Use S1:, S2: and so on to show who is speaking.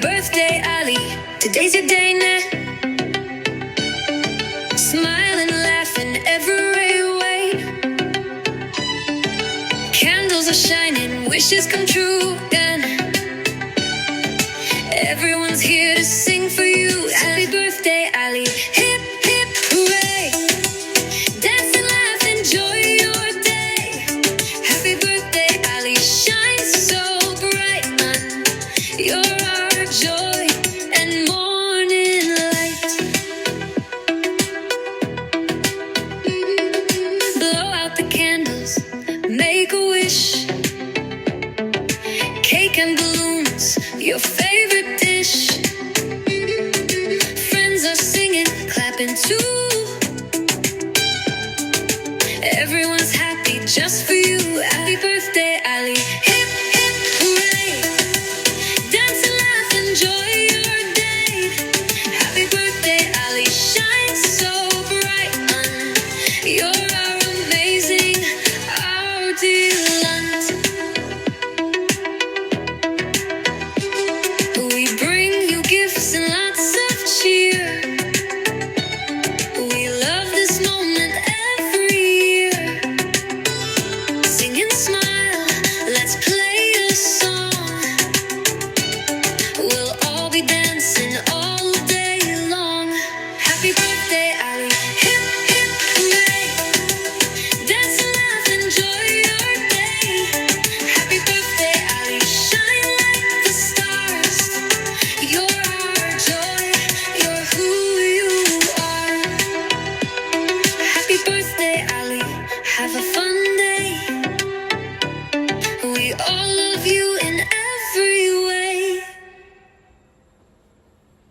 S1: birthday, Ali. Today's your day now. Smiling, laughing every way. Candles are shining, wishes come true. And everyone's here to sing for you. Happy birthday, Ali. Hip, hip, hooray. Dance and laugh, enjoy your day. Happy birthday, Ali. Shine so bright, man. You're our joy and morning light. Blow out the candles, make a wish. Cake and balloons, your favorite dish. Friends are singing, clapping too. Everyone's happy just for you. Happy birthday, Ali. Hip, hip, hooray. Dance and laugh, enjoy your day. Happy birthday, Ali. Shine so bright, man. You're our amazing, our delight. We bring you gifts and lots of cheer. We love this moment every year. Singing, smiling.